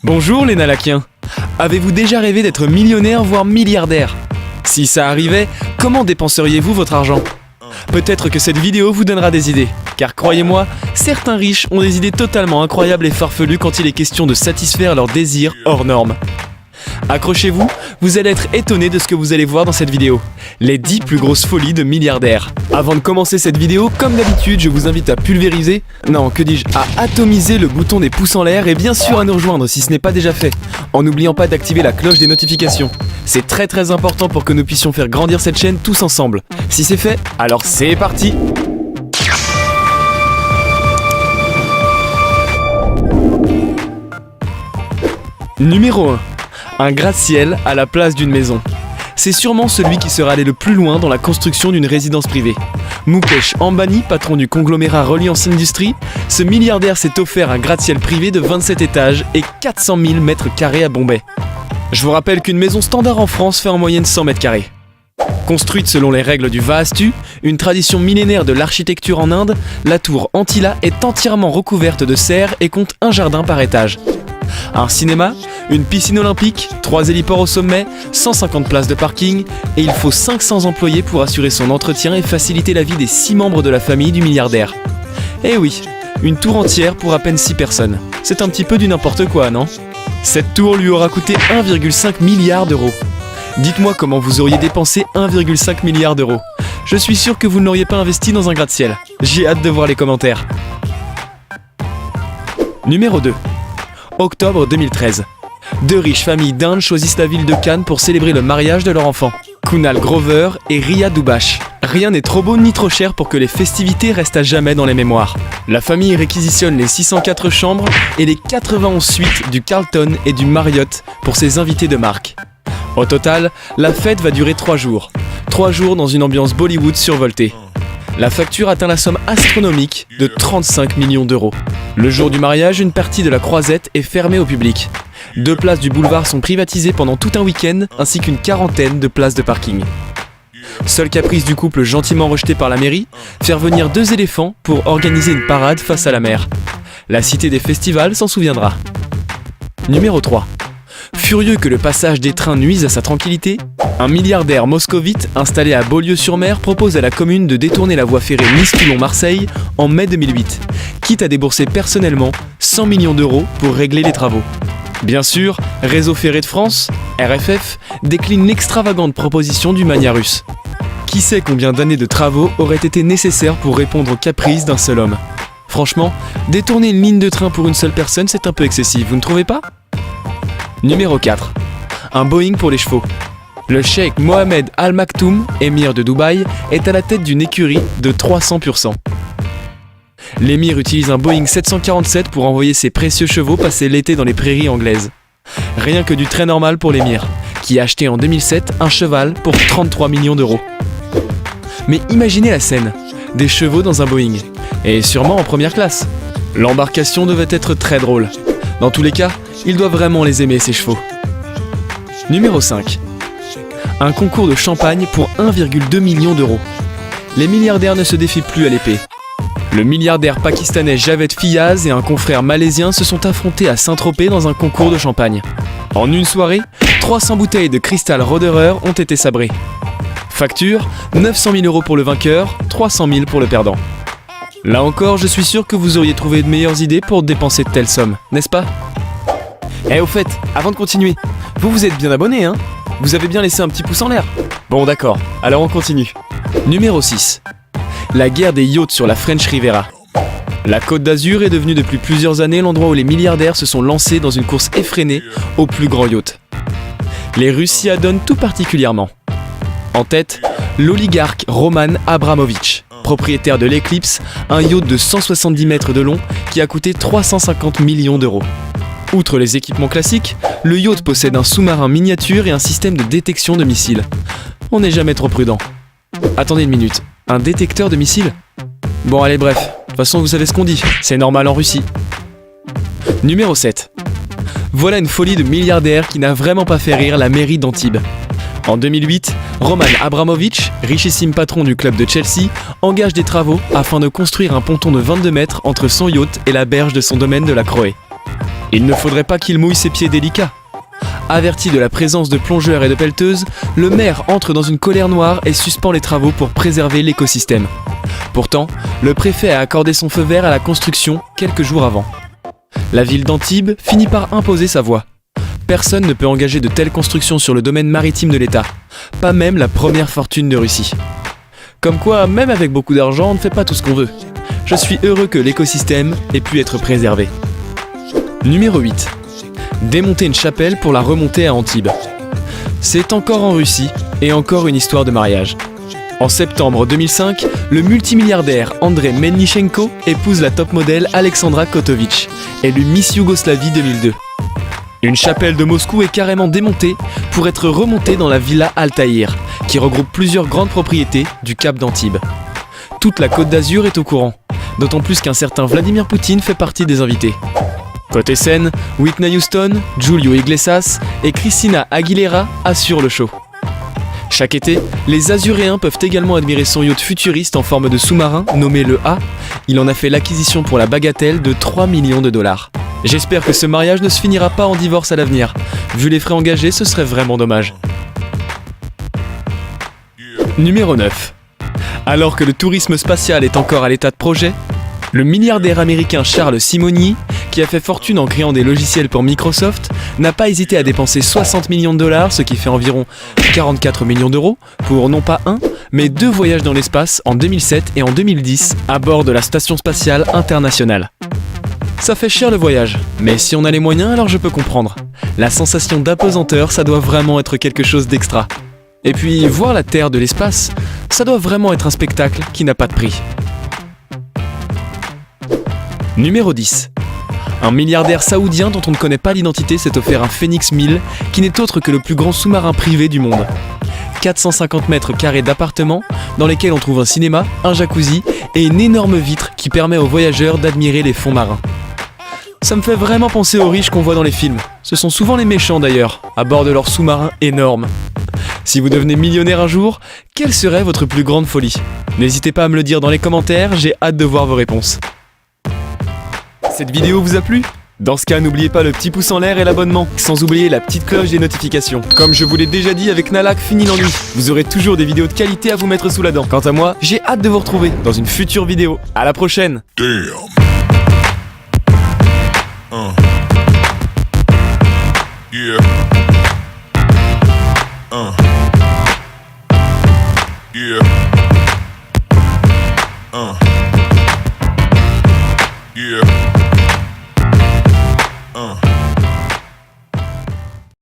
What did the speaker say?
Bonjour les Nalakiens. Avez-vous déjà rêvé d'être millionnaire voire milliardaire? Si ça arrivait, comment dépenseriez-vous votre argent? Peut-être que cette vidéo vous donnera des idées, car croyez-moi, certains riches ont des idées totalement incroyables et farfelues quand il est question de satisfaire leurs désirs hors normes. Accrochez-vous, vous allez être étonnés de ce que vous allez voir dans cette vidéo. Les 10 plus grosses folies de milliardaires. Avant de commencer cette vidéo, comme d'habitude, je vous invite à pulvériser, non, que dis-je, à atomiser le bouton des pouces en l'air et bien sûr à nous rejoindre si ce n'est pas déjà fait, en n'oubliant pas d'activer la cloche des notifications. C'est très important pour que nous puissions faire grandir cette chaîne tous ensemble. Si c'est fait, alors c'est parti! Numéro 1. Un gratte-ciel à la place d'une maison. C'est sûrement celui qui sera allé le plus loin dans la construction d'une résidence privée. Mukesh Ambani, patron du conglomérat Reliance Industries, ce milliardaire s'est offert un gratte-ciel privé de 27 étages et 400 000 mètres carrés à Bombay. Je vous rappelle qu'une maison standard en France fait en moyenne 100 mètres carrés. Construite selon les règles du Vastu, une tradition millénaire de l'architecture en Inde, la tour Antila est entièrement recouverte de serre et compte un jardin par étage. Un cinéma, une piscine olympique, 3 héliports au sommet, 150 places de parking et il faut 500 employés pour assurer son entretien et faciliter la vie des 6 membres de la famille du milliardaire. Eh oui, une tour entière pour à peine 6 personnes. C'est un petit peu du n'importe quoi, non? Cette tour lui aura coûté 1,5 milliard d'euros. Dites-moi comment vous auriez dépensé 1,5 milliard d'euros. Je suis sûr que vous ne l'auriez pas investi dans un gratte-ciel. J'ai hâte de voir les commentaires. Numéro 2. Octobre 2013. 2 riches familles d'Inde choisissent la ville de Cannes pour célébrer le mariage de leur enfant. Kunal Grover et Riya Dubash. Rien n'est trop beau ni trop cher pour que les festivités restent à jamais dans les mémoires. La famille réquisitionne les 604 chambres et les 91 suites du Carlton et du Marriott pour ses invités de marque. Au total, la fête va durer 3 jours. 3 jours dans une ambiance Bollywood survoltée. La facture atteint la somme astronomique de 35 millions d'euros. Le jour du mariage, une partie de la croisette est fermée au public. 2 places du boulevard sont privatisées pendant tout un week-end, ainsi qu'une quarantaine de places de parking. Seul caprice du couple gentiment rejeté par la mairie, faire venir 2 éléphants pour organiser une parade face à la mer. La cité des festivals s'en souviendra. Numéro 3. Furieux que le passage des trains nuise à sa tranquillité, un milliardaire moscovite installé à Beaulieu-sur-Mer propose à la commune de détourner la voie ferrée Nice-Toulon-Marseille en mai 2008, quitte à débourser personnellement 100 millions d'euros pour régler les travaux. Bien sûr, Réseau Ferré de France, RFF, décline l'extravagante proposition du mania russe. Qui sait combien d'années de travaux auraient été nécessaires pour répondre aux caprices d'un seul homme? Franchement, détourner une ligne de train pour une seule personne, c'est un peu excessif, vous ne trouvez pas? Numéro 4. Un Boeing pour les chevaux. Le cheikh Mohamed Al Maktoum, émir de Dubaï, est à la tête d'une écurie de 300 pur sang. L'émir utilise un Boeing 747 pour envoyer ses précieux chevaux passer l'été dans les prairies anglaises. Rien que du très normal pour l'émir, qui a acheté en 2007 un cheval pour 33 millions d'euros. Mais imaginez la scène, des chevaux dans un Boeing, et sûrement en première classe. L'embarcation devait être très drôle. Dans tous les cas, il doit vraiment les aimer, ces chevaux. Numéro 5. Un concours de champagne pour 1,2 million d'euros. Les milliardaires ne se défient plus à l'épée. Le milliardaire pakistanais Javed Fiyaz et un confrère malaisien se sont affrontés à Saint-Tropez dans un concours de champagne. En une soirée, 300 bouteilles de Crystal Roderer ont été sabrées. Facture, 900 000 euros pour le vainqueur, 300 000 pour le perdant. Là encore, je suis sûr que vous auriez trouvé de meilleures idées pour dépenser de telles sommes, n'est-ce pas? Au fait, avant de continuer, vous êtes bien abonné, hein? Vous avez bien laissé un petit pouce en l'air? Bon d'accord, alors on continue. Numéro 6. La guerre des yachts sur la French Riviera. La Côte d'Azur est devenue depuis plusieurs années l'endroit où les milliardaires se sont lancés dans une course effrénée aux plus grands yachts. Les Russes s'y adonnent tout particulièrement. En tête, l'oligarque Roman Abramovich, propriétaire de l'Eclipse, un yacht de 170 mètres de long qui a coûté 350 millions d'euros. Outre les équipements classiques, le yacht possède un sous-marin miniature et un système de détection de missiles. On n'est jamais trop prudent. Attendez une minute, un détecteur de missiles? Bon allez bref, de toute façon vous savez ce qu'on dit, c'est normal en Russie. Numéro 7. Voilà une folie de milliardaire qui n'a vraiment pas fait rire la mairie d'Antibes. En 2008, Roman Abramovich, richissime patron du club de Chelsea, engage des travaux afin de construire un ponton de 22 mètres entre son yacht et la berge de son domaine de la Croé. Il ne faudrait pas qu'il mouille ses pieds délicats. Averti de la présence de plongeurs et de pelleteuses, le maire entre dans une colère noire et suspend les travaux pour préserver l'écosystème. Pourtant, le préfet a accordé son feu vert à la construction quelques jours avant. La ville d'Antibes finit par imposer sa voix. Personne ne peut engager de telles constructions sur le domaine maritime de l'État, pas même la première fortune de Russie. Comme quoi, même avec beaucoup d'argent, on ne fait pas tout ce qu'on veut. Je suis heureux que l'écosystème ait pu être préservé. Numéro 8. Démonter une chapelle pour la remonter à Antibes. C'est encore en Russie, et encore une histoire de mariage. En septembre 2005, le multimilliardaire Andrei Melnichenko épouse la top modèle Alexandra Kotovitch, élue Miss Yougoslavie 2002. Une chapelle de Moscou est carrément démontée pour être remontée dans la villa Altaïr, qui regroupe plusieurs grandes propriétés du Cap d'Antibes. Toute la Côte d'Azur est au courant, d'autant plus qu'un certain Vladimir Poutine fait partie des invités. Côté scène, Whitney Houston, Julio Iglesias et Christina Aguilera assurent le show. Chaque été, les Azuréens peuvent également admirer son yacht futuriste en forme de sous-marin nommé le A. Il en a fait l'acquisition pour la bagatelle de 3 millions de dollars. J'espère que ce mariage ne se finira pas en divorce à l'avenir. Vu les frais engagés, ce serait vraiment dommage. Numéro 9. Alors que le tourisme spatial est encore à l'état de projet, le milliardaire américain Charles Simonyi, qui a fait fortune en créant des logiciels pour Microsoft, n'a pas hésité à dépenser 60 millions de dollars, ce qui fait environ 44 millions d'euros, pour non pas un, mais 2 voyages dans l'espace en 2007 et en 2010 à bord de la Station Spatiale Internationale. Ça fait cher le voyage, mais si on a les moyens, alors je peux comprendre. La sensation d'apesanteur, ça doit vraiment être quelque chose d'extra. Et puis, voir la Terre de l'espace, ça doit vraiment être un spectacle qui n'a pas de prix. Numéro 10. Un milliardaire saoudien dont on ne connaît pas l'identité s'est offert un Phoenix 1000, qui n'est autre que le plus grand sous-marin privé du monde. 450 mètres carrés d'appartements, dans lesquels on trouve un cinéma, un jacuzzi et une énorme vitre qui permet aux voyageurs d'admirer les fonds marins. Ça me fait vraiment penser aux riches qu'on voit dans les films. Ce sont souvent les méchants d'ailleurs, à bord de leurs sous-marins énormes. Si vous devenez millionnaire un jour, quelle serait votre plus grande folie ? N'hésitez pas à me le dire dans les commentaires, j'ai hâte de voir vos réponses. Cette vidéo vous a plu ? Dans ce cas, n'oubliez pas le petit pouce en l'air et l'abonnement, sans oublier la petite cloche des notifications. Comme je vous l'ai déjà dit avec Nalak, fini l'ennui. Vous aurez toujours des vidéos de qualité à vous mettre sous la dent. Quant à moi, j'ai hâte de vous retrouver dans une future vidéo. À la prochaine. Damn. Yeah. Yeah.